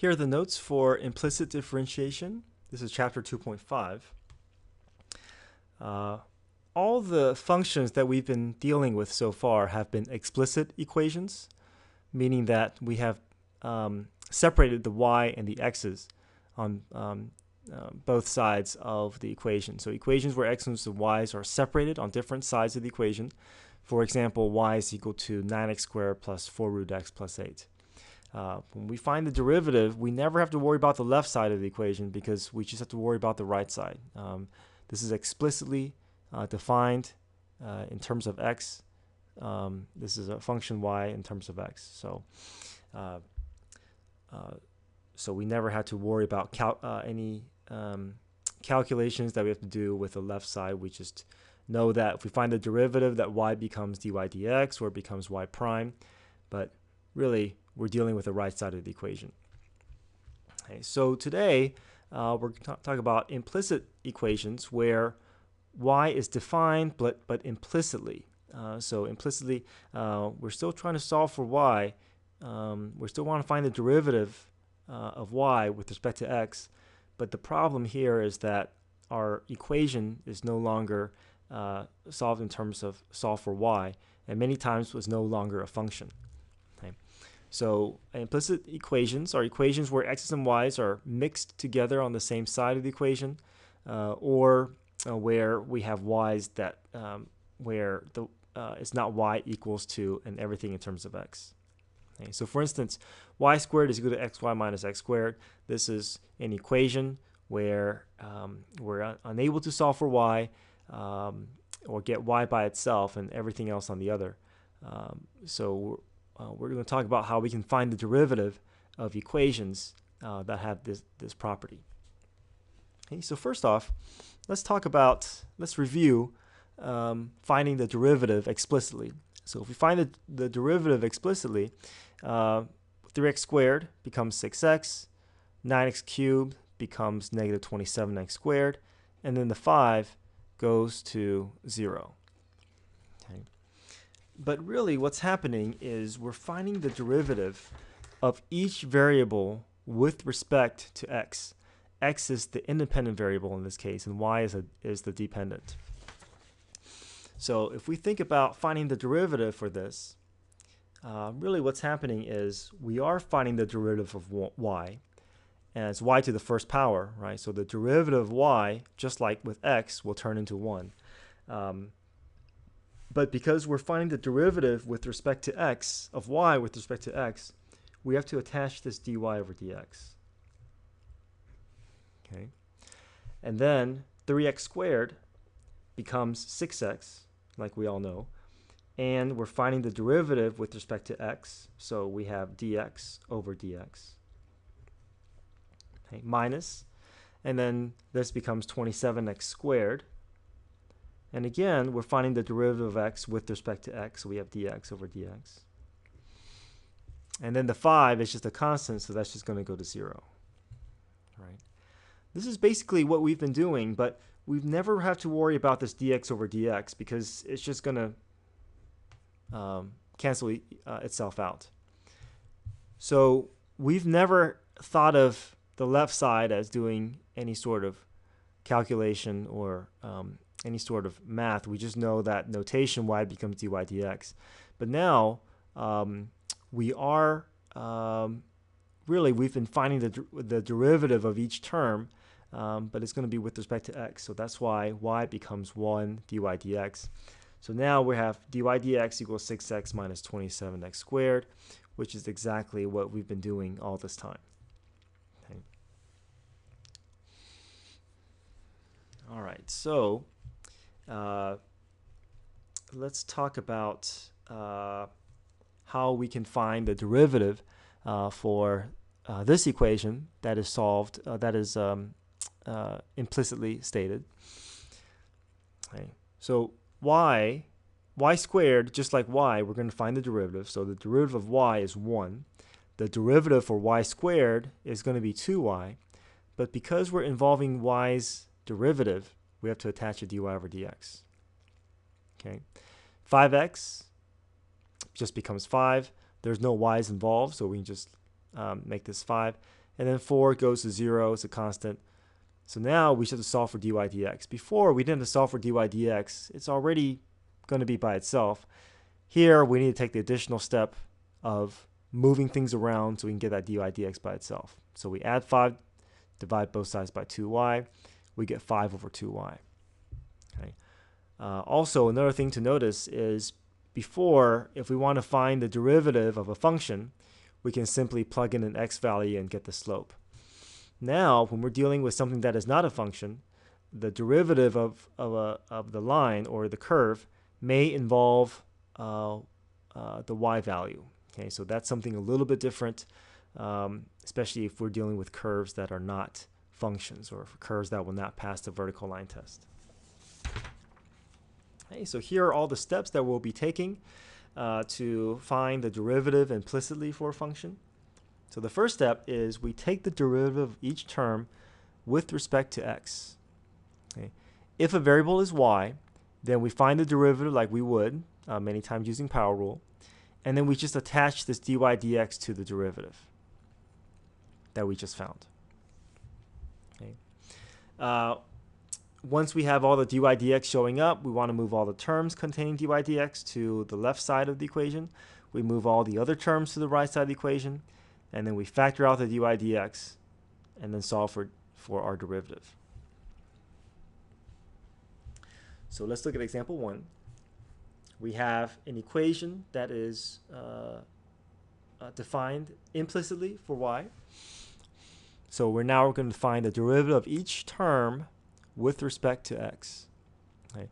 Here are the notes for implicit differentiation. This is chapter 2.5. All the functions that we've been dealing with so far have been explicit equations, meaning that we have separated the y and the x's on both sides of the equation. So equations where x's and y's are separated on different sides of the equation. For example, y is equal to 9x squared plus 4 root x plus 8. When we find the derivative, we never have to worry about the left side of the equation because we just have to worry about the right side. This is explicitly defined in terms of x. This is a function y in terms of x. So we never had to worry about any calculations that we have to do with the left side. We just know that if we find the derivative, that y becomes dy dx or it becomes y prime. But really, we're dealing with the right side of the equation. Okay, so today, we're going to talk about implicit equations where y is defined but implicitly. So implicitly, we're still trying to solve for y. We still want to find the derivative of y with respect to x, but the problem here is that our equation is no longer solved in terms of solve for y, and many times was no longer a function. Okay. So implicit equations are equations where x's and y's are mixed together on the same side of the equation, or where we have y's that where it's not y equals to and everything in terms of x. Okay, so for instance, y squared is equal to xy minus x squared. This is an equation where we're unable to solve for y or get y by itself and everything else on the other. So we're going to talk about how we can find the derivative of equations that have this property. Okay, so first off, let's review finding the derivative explicitly. So if we find the derivative explicitly, 3x squared becomes 6x, 9x cubed becomes negative 27x squared, and then the 5 goes to 0. Okay. But really what's happening is we're finding the derivative of each variable with respect to x. X is the independent variable in this case, and y is the dependent. So if we think about finding the derivative for this, really what's happening is we are finding the derivative of y, and it's y to the first power, right? So the derivative of y, just like with x, will turn into 1. But because we're finding the derivative with respect to x, of y with respect to x, we have to attach this dy over dx. Okay. And then 3x squared becomes 6x, like we all know, and we're finding the derivative with respect to x, so we have dx over dx. Okay, minus, and then this becomes 27x squared, and again we're finding the derivative of x with respect to x, so we have dx over dx. And then the 5 is just a constant, so that's just going to go to 0. Right? This is basically what we've been doing, but we've never had to worry about this dx over dx because it's just going to cancel itself out. So we've never thought of the left side as doing any sort of calculation or any sort of math. We just know that notation y becomes dy dx. But now we are really, we've been finding the derivative of each term, but it's going to be with respect to x. So that's why y becomes 1 dy dx. So now we have dy dx equals 6x minus 27x squared, which is exactly what we've been doing all this time. Okay. All right, so let's talk about how we can find the derivative for this equation that is solved, that is implicitly stated. Okay. So y squared, just like y, we're going to find the derivative. So the derivative of y is 1. The derivative for y squared is going to be 2y. But because we're involving y's derivative, we have to attach a dy over dx. Okay. 5x just becomes 5. There's no y's involved, so we can just make this 5. and then 4 goes to 0. It's a constant. So now we should have to solve for dy dx. Before, we didn't have to solve for dy dx. It's already going to be by itself. Here, we need to take the additional step of moving things around so we can get that dy dx by itself. So we add 5, divide both sides by 2y. We get 5 over 2y. Okay. Also, another thing to notice is before, if we want to find the derivative of a function, we can simply plug in an x value and get the slope. Now, when we're dealing with something that is not a function, the derivative of the line or the curve may involve the y value. Okay, so that's something a little bit different, especially if we're dealing with curves that are not functions or curves that will not pass the vertical line test. Okay, so here are all the steps that we'll be taking to find the derivative implicitly for a function. So the first step is we take the derivative of each term with respect to x. Okay. If a variable is y, then we find the derivative like we would many times using power rule, and then we just attach this dy dx to the derivative that we just found. Okay. Once we have all the dy dx showing up, we want to move all the terms containing dy dx to the left side of the equation. We move all the other terms to the right side of the equation, and then we factor out the dy dx and then solve for our derivative. So let's look at example 1. We have an equation that is defined implicitly for y. So we're now going to find the derivative of each term with respect to x. Okay.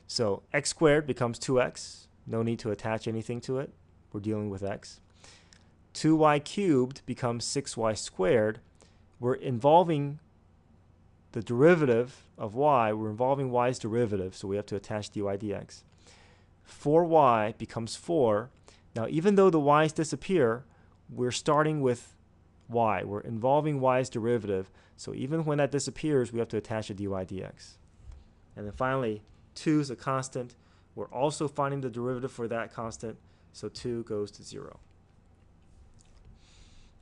So x squared becomes 2x. No need to attach anything to it. We're dealing with x. 2y cubed becomes 6y squared. We're involving the derivative of y. We're involving y's derivative, so we have to attach dy dx. 4y becomes 4. Now, even though the y's disappear, we're starting with y. We're involving y's derivative, so even when that disappears, we have to attach a dy dx. And then finally, 2 is a constant. We're also finding the derivative for that constant, so 2 goes to 0.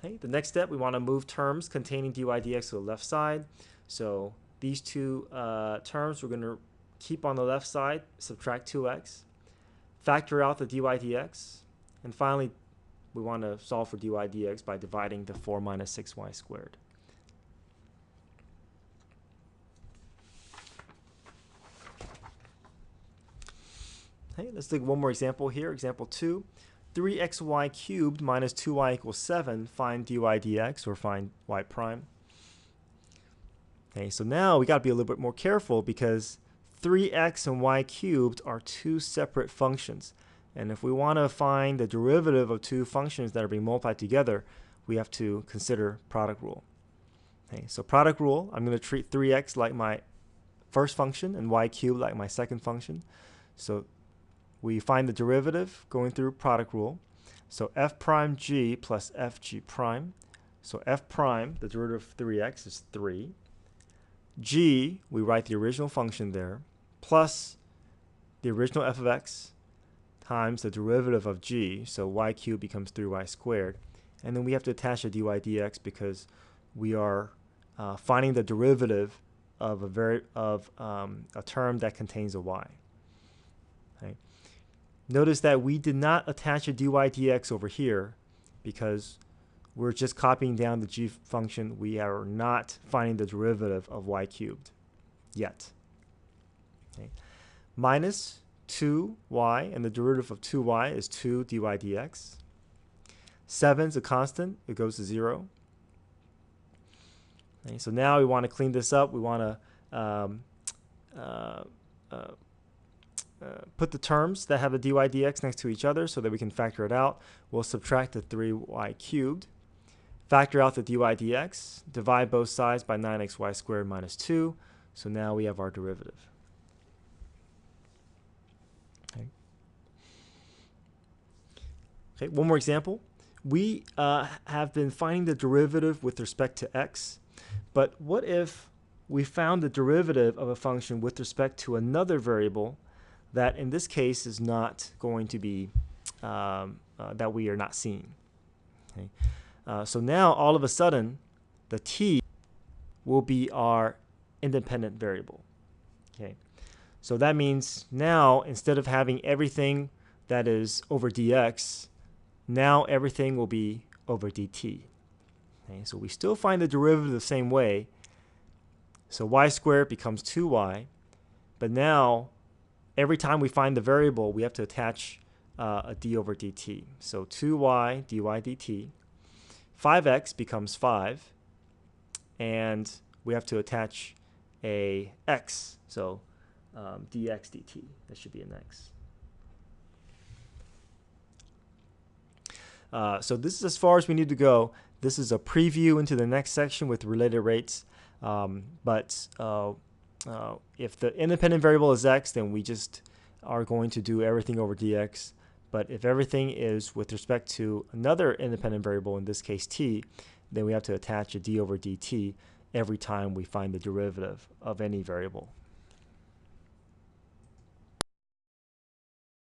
Okay, the next step, we want to move terms containing dy dx to the left side. So these two terms we're going to keep on the left side, subtract 2x, factor out the dy dx, and finally we want to solve for dy dx by dividing the 4 minus 6y squared. Okay, let's take one more example here. Example 2. 3xy cubed minus 2y equals 7. Find dy dx, or find y prime. Okay, so now we got to be a little bit more careful because 3x and y cubed are two separate functions. And if we want to find the derivative of two functions that are being multiplied together, we have to consider product rule. Okay, so product rule, I'm going to treat 3x like my first function and y cubed like my second function. So we find the derivative going through product rule. So f prime g plus f g prime. So f prime, the derivative of 3x is 3. G, we write the original function there, plus the original f of x times the derivative of g. So y cubed becomes 3y squared. And then we have to attach a dy dx because we are finding the derivative of a term that contains a y. Okay. Notice that we did not attach a dy dx over here because we're just copying down the g function. We are not finding the derivative of y cubed yet. Okay. Minus 2y, and the derivative of 2y is 2 dy dx. 7 is a constant. It goes to 0. Okay, so now we want to clean this up. We want to put the terms that have a dy dx next to each other so that we can factor it out. We'll subtract the 3y cubed, factor out the dy dx, divide both sides by 9xy squared minus 2. So now we have our derivative. Okay, one more example. We have been finding the derivative with respect to x, but what if we found the derivative of a function with respect to another variable that in this case is not going to be, that we are not seeing? Okay. So now all of a sudden the t will be our independent variable. Okay, so that means now instead of having everything that is over dx, now everything will be over dt. Okay, so we still find the derivative the same way. So y squared becomes 2y, but now every time we find the variable, we have to attach a d over dt. So 2y dy dt. 5x becomes 5, and we have to attach a x, so dx dt. That should be an x. So this is as far as we need to go. This is a preview into the next section with related rates. But if the independent variable is x, then we just are going to do everything over dx. But if everything is with respect to another independent variable, in this case t, then we have to attach a d over dt every time we find the derivative of any variable.